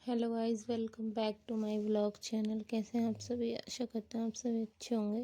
Hello guys, welcome back to my vlog channel. कैसे हैं आप सभी? आशा करते हैं आप सभी अच्छे होंगे।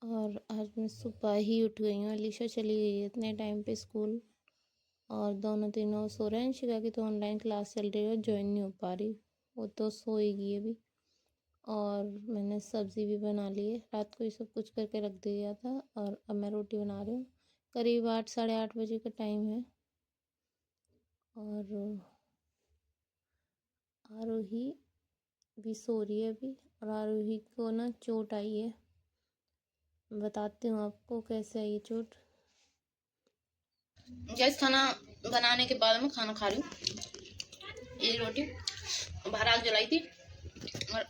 और आज मैं सुबह ही उठ गई हूँ। अलीशा चली गई है इतने टाइम पे स्कूल, और दोनों तीनों सो रहे हैं। शिका की तो ऑनलाइन क्लास चल रही है, ज्वाइन नहीं हो पा रही, वो तो सोएगी अभी। और मैंने सब्ज़ी भी बना ली है, रात को ही सब कुछ करके रख दिया था। और अब मैं रोटी बना रही हूँ। करीब 8 साढ़े 8 बजे का टाइम है। और आरोही भी सो रही है अभी। और आरोही को ना चोट आई है, बताती हूँ आपको कैसे आई है चोट। गैस खाना बनाने के बाद मैं खाना खा रही हूँ। ये रोटी बाहर आग जलाई थी और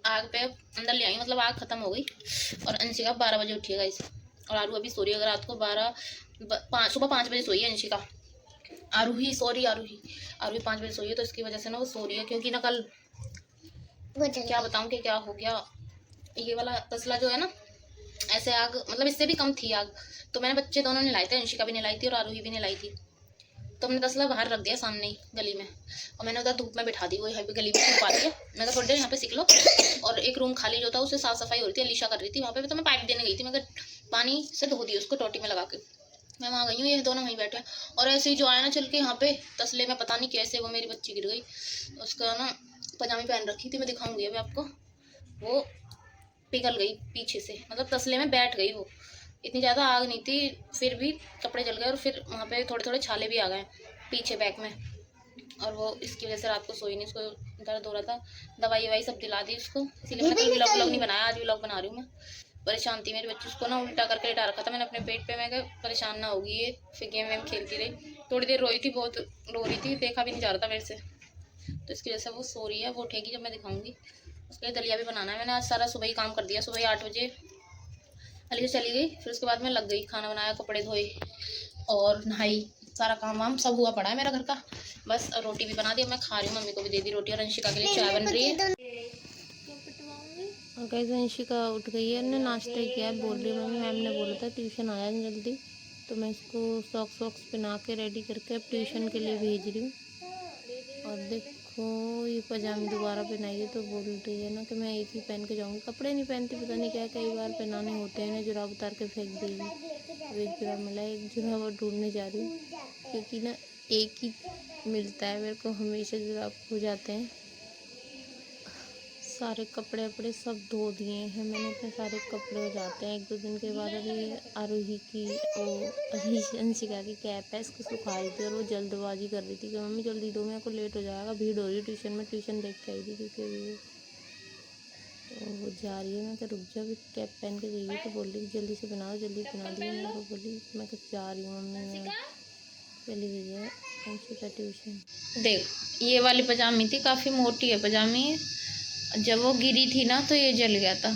आग पे अंदर ले आई, मतलब आग खत्म हो गई। और अंशिका 12 बजे उठी है गाइस। और आरू अभी सो रही है। अगर रात को सुबह 5 बजे सोई है अंशिका। आरूही 5 बजे सोई है, तो इसकी वजह से ना वो सो रही है। क्योंकि ना कल क्या बताऊँ कि क्या हो गया। ये वाला तसला जो है ना, ऐसे आग मतलब इससे भी कम थी आग, तो मैंने बच्चे दोनों ने लाए थे। अंशिका भी नहीं लाई थी और आरूही भी नहीं लाई थी। तो हमने तसला बाहर रख दिया सामने ही गली में, और मैंने उधर धूप में बिठा दी। वो यहाँ पे गली में धूप आती है। मैं तो थोड़ी देर यहाँ पे सीख लो। और एक रूम खाली जो था उससे साफ सफाई हो रही थी, अलीशा कर रही थी वहाँ पे। तो मैं पाइप देने गई थी, मगर पानी से धो दी उसको टोटी में लगा के। मैं वहाँ गई हूँ, ये दोनों वहीं बैठे हैं। और ऐसे ही जो आया ना चल के यहाँ पे तसले में, पता नहीं कैसे वो मेरी बच्ची गिर गई। उसका ना पजामी पहन रखी थी, मैं दिखाऊंगी अभी आपको। वो पिघल गई पीछे से, मतलब तसले में बैठ गई वो। इतनी ज़्यादा आग नहीं थी, फिर भी कपड़े जल गए। और फिर वहाँ पे थोड़े थोड़े छाले भी आ गए पीछे बैक में। और वो इसकी वजह से रात को सोई नहीं, उसको दर्द हो रहा था। दवाई ववाई सब दिला दी उसको, इसीलिए मैंने कल व्लॉग नहीं बनाया, आज व्लॉग बना रही हूँ मैं। परेशान थी मेरी बच्ची, उसको ना उल्टा करके लिटा रखा था मैंने अपने पेट पे। मैं क्या परेशान ना होगी ये, फिर गेम वेम खेलती रही। थोड़ी देर रोई थी, बहुत रो रही थी, देखा भी नहीं जा रहा था मेरे से। तो इसकी वजह से वो सो रही है। वो उठेगी जब मैं दिखाऊंगी। उसके लिए दलिया भी बनाना है। मैंने आज सारा सुबह ही काम कर दिया। सुबह ही 8 बजे अलीशा चली गई, फिर उसके बाद मैं लग गई, खाना बनाया, कपड़े धोए और नहाई। सारा काम वाम सब हुआ पड़ा है मेरा घर का। बस रोटी भी बना दी, मैं खा रही हूँ। मम्मी को भी दे दी रोटी, और अंशिका के लिए चाय बन रही है। और कैसे अंशिका उठ गई है, ने नाश्ता ही किया। बोल रही मम्मी, मैम ने बोला था ट्यूशन आया जल्दी, तो मैं इसको सॉक्स वॉक्स पहना के रेडी करके अब ट्यूशन के लिए भेज रही हूँ। और देखो ये पजामी दोबारा पहनाई है, तो बोल रही है ना कि मैं एक ही पहन के जाऊँगी। कपड़े नहीं पहनती, पता नहीं क्या कई बार पहनाने होते हैं ना, जुराब उतार के फेंक देगी। अब एक जुराब मिला, एक जुराब और ढूंढने जा रही हूँ, क्योंकि ना एक ही मिलता है मेरे को, हमेशा जुराब हो जाते हैं। सारे कपड़े वपड़े सब धो दिए हैं मैंने, इतने सारे कपड़े हो जाते हैं 1-2 दिन के बाद। अभी आरोही की अंशिका की कैप है, इसको सुखा रही थी, और वो जल्दबाजी कर रही थी कि मम्मी जल्दी दो, मेरे को लेट हो जाएगा, भीड़ हो रही है ट्यूशन में। ट्यूशन देख के आई थी क्योंकि अभी तो वो जा रही है। मैं क्या रुक जा, अभी कैप पहन के गई है, तो बोल रही जल्दी से बनाओ, जल्दी बना दी। मेरे को बोली मैं कुछ जा रही हूँ मम्मी, मैं चली गई है अंशिका ट्यूशन। देख, ये वाली पजामी थी, काफ़ी मोटी है पजामी। जब वो गिरी थी ना तो ये जल गया था।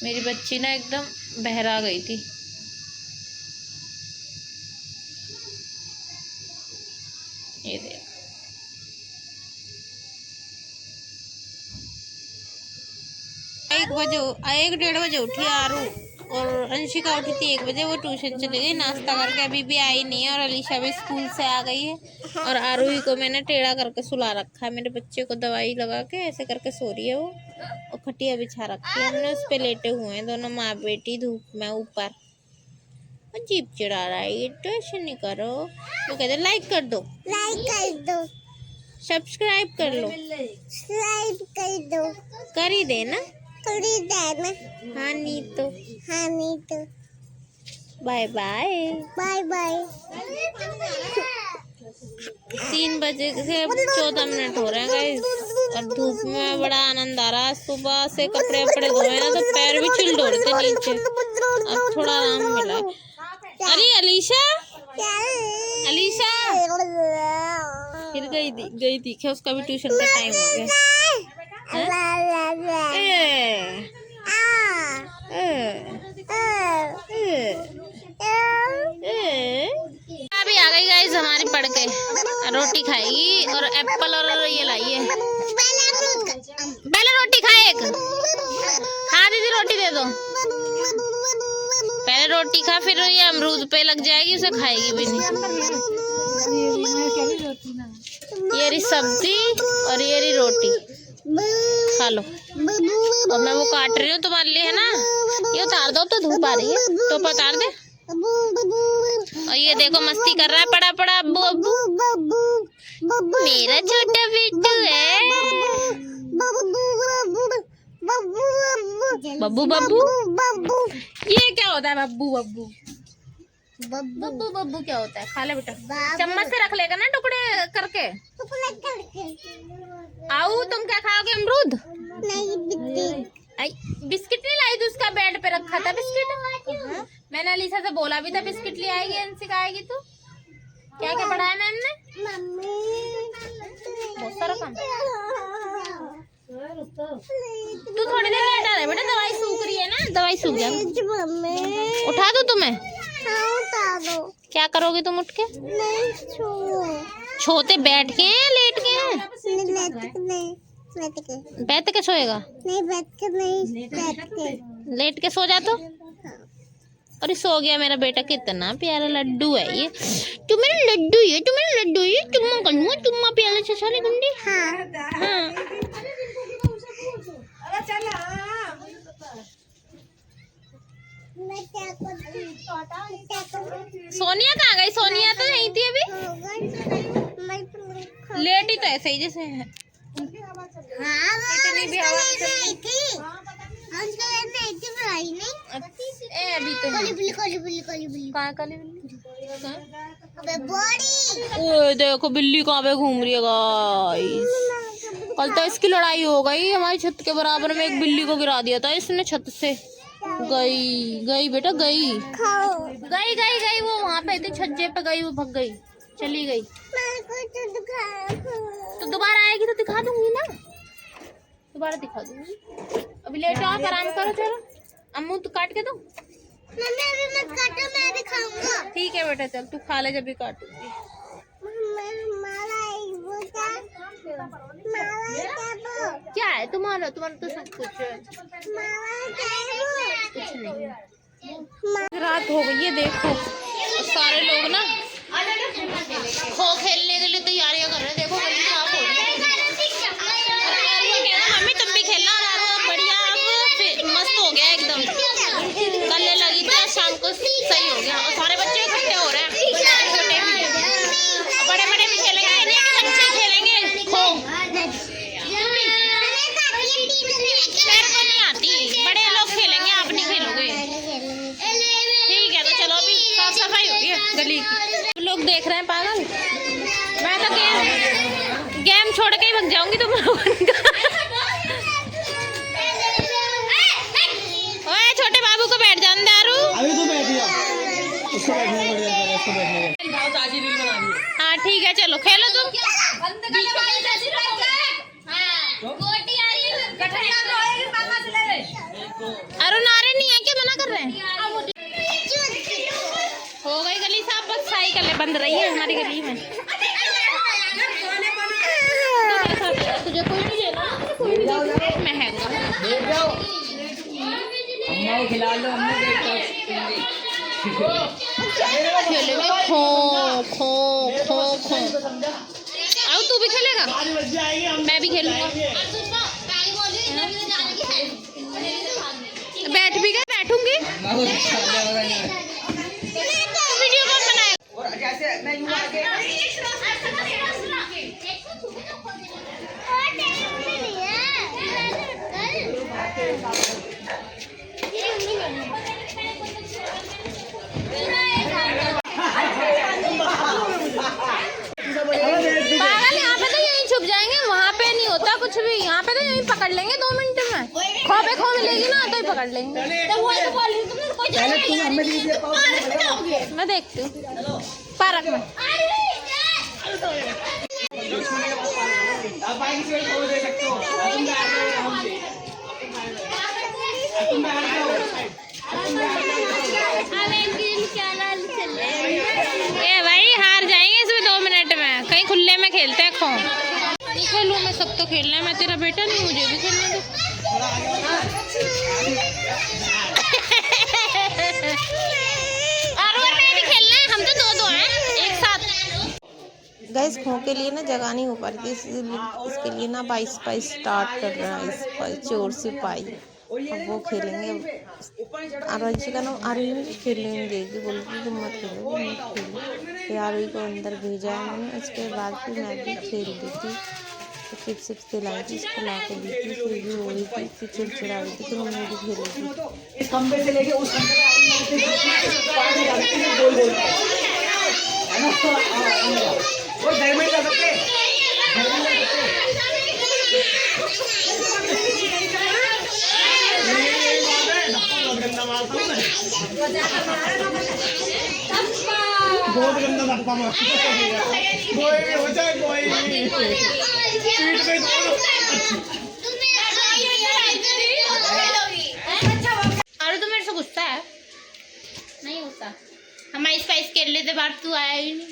मेरी बच्ची ना एकदम बहरा गई थी। ये देख, 1-1:30 बजे उठी आरू, और अंशिका उठी थी 1 बजे। वो ट्यूशन चली गई नाश्ता करके, अभी भी आई नहीं है। और अलीशा भी स्कूल से आ गई है। और आरूही को मैंने टेढ़ा करके सुला रखा है। मेरे बच्चे को दवाई लगा के ऐसे करके सो रही है वो। और खटिया बिछा रखी है हमने, उस पर लेटे हुए हैं दोनों माँ बेटी धूप में ऊपर। जीप चढ़ा रहा है ये, तो ऐसे नहीं करो। तो कहते लाइक कर दो, सब्सक्राइब कर लो, कर ही देना। हाँ नहीं तो बाय बाय। 3 बजे से 14 मिनट हो रहे हैं गाइस, और धूप में बड़ा आनंद आ रहा है। सुबह से कपड़े वपड़े धोए ना, तो पैर भी चिल्ड हो रहे थे नीचे, अब थोड़ा आराम मिला। अरे अलीशा फिर गई थी क्या? उसका भी ट्यूशन का टाइम हो गया। अभी आ गई गाइस हमारी पढ़ के, रोटी खाएगी और एप्पल और ये लाई है। पहले रोटी खाए एक, हाँ दीदी रोटी दे दो। पहले रोटी खा, फिर ये अमरूद पे लग जाएगी, उसे खाएगी भी नहीं। ये रही सब्जी और ये रही रोटी, खा लो। और मैं वो काट रही हूँ तुम्हारे लिए, है ना। ये उतार दो, तो धूप आ रही है, तो उतार दे। और ये देखो मस्ती कर रहा है पड़ा पड़ा अब्बू अब्बू, मेरा छोटा बिट्टू है। बब्बू बब्बू, ये क्या होता है बब्बू बब्बू? बब्बू बब्बू क्या होता है? खा ले बेटा, चम्मच से रख लेगा ना टुकड़े करके। आओ, तुम क्या खाओगे? अमरूद? बिस्किट नहीं लाई थी, उसका बेड पे रखा था बिस्किट। मैंने अलीसा से बोला भी था बिस्किट ले आएगी, अंशिका आएगी तो। क्या क्या पढ़ाया मैम ने? बहुत सारा काम। तू थोड़ी देर लेट आ रहा है बेटा, दवाई सूख रही है ना, दवाई सूख जाए। उठा दो तुम्हें? क्या करोगे तुम उठ के? छोते बैठ के हैं लेट के हैं? बैठ के सोएगा? नहीं, बैठ के नहीं, बैठ के। लेट के सो जा तो। अरे सो गया मेरा बेटा, कितना प्यारा लड्डू है ये। तू मेरा लड्डू है, तू मेरा लड्डू है। चुम्मा करूँगा, चुम्मा प्याले से साले गुंडी। हाँ। सोनिया कहाँ गई? सोनिया तो यहीं थी अभी, लेट ही तो ऐसे ही जैसे है। इतनी भी हवा अभी तो कहाँ काली बिल्ली? ओए देखो बिल्ली कहाँ पे घूम रही है गाइस। कल तो इसकी लड़ाई हो गई, हमारी छत के बराबर में एक बिल्ली को गिरा दिया था इसने छत से। गई बेटा, गई वो वहाँ पे थी छज्जे पे, गई वो, भग गई, चली गई। तो दोबारा आएगी तो दिखा दूंगी ना, दोबारा दिखा दूंगी। अभी लेट आओ, आराम करो। चलो अम्मू तो काट के दो। मैं भी खाऊंगा। ठीक है बेटा, चल तू खा ले, जब भी काटूंगी। क्या है तुम्हारा तो सब कुछ है। कुछ नहीं। रात हो गई है, देखो सारे लोग ना खो खेलने के लिए तैयारियां कर रहे हैं। देखो गली साफ हो रही है। मम्मी तुम भी खेलना, बढ़िया अब मस्त हो गया एकदम। गले लगी थी, शाम को सही हो गया। और सारे बच्चे इकट्ठे हो रहे हैं, छोटे भी बड़े बड़े भी खेलेंगे, बच्चे खेलेंगे खो। शहर को नहीं आती, बड़े लोग खेलेंगे, आप नहीं खेलोगे। ठीक है, तो चलो अभी साफ सफाई हो गई है गली की। लोग देख रहे हैं पागल। मैं तो गेम छोड़ के ही भाग जाऊंगी तुम लोगों का। ओए छोटे बाबू को बैठ जाने दे। अभी तो बैठ गया, उसको बैठने। हाँ ठीक है, चलो खेलो तुम। अरुण नारे नहीं है क्या? मना कर रहे हैं। हो गई गली साफ, बस साइकिलें बंद रही है हमारी गली में। तुझे कोई नहीं देना, कोई भी मैं है खिला लो। खेलेंगे खो खो खो खो। आओ तू भी खेलेगा, मैं भी खेलूंगा। बैठ भी गए, बैठूंगी। वीडियो कौन बनाएगा? पागल, यहाँ पे तो यहीं छुप जाएंगे, वहाँ पे नहीं होता कुछ भी। यहाँ पे तो यहीं पकड़ लेंगे 2 मिनट में। खो पे खो मिलेगी ना तो ही पकड़ लेंगे। मैं देखती हूँ पार्क में। ये भाई हार जाएंगे इसमें 2 मिनट में, कहीं खुले में खेलते हैं। खो नहीं खोलूँ मैं, सब तो खेलना है। मैं तेरा बेटा नहीं, मुझे भी खेलने दो। और मैं भी खेलना है, हम तो 2-2 हैं एक साथ। गैस खो के लिए ना जगह नहीं हो पा रही थी, इसके लिए ना पाई स्टार्ट कर रहा है, इस चोर से पाई। अब वो खेलेंगे, आरुषि का नाम आरुषि खेलने देगी, बोलती तुम मत खेलो तुम मत खेलो। फिर आरुषि को अंदर भेजा है मैंने, उसके बाद फिर मैं भी खेल दी थी, तो चिप्स दिलाई थी, इसको ला के दी थी, फिर भी हो रही थी, फिर चिड़चिड़ा रही थी, फिर मम्मी भी खेल रही थी। इस खंबे से लेके उस खंबे वो डायमंड का सकते बहुत गंदा धक्का मार कोई हो जाए कोई पीठ पे अरे तो मेरे से गुस्सा है नहीं गुस्सा। हम स्पाइस खेल लेते बात, तू आया ही नहीं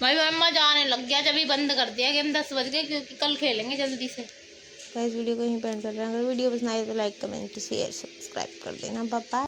भाई। मम्मा जाने लग गया जब ही बंद कर दिया गेम, 10 बज गए क्योंकि कल खेलेंगे जल्दी से। गाइस वीडियो को यहीं पे एंड कर रहे हैं। अगर वीडियो पसंद आए तो लाइक कमेंट शेयर सब्सक्राइब कर देना। Bye bye.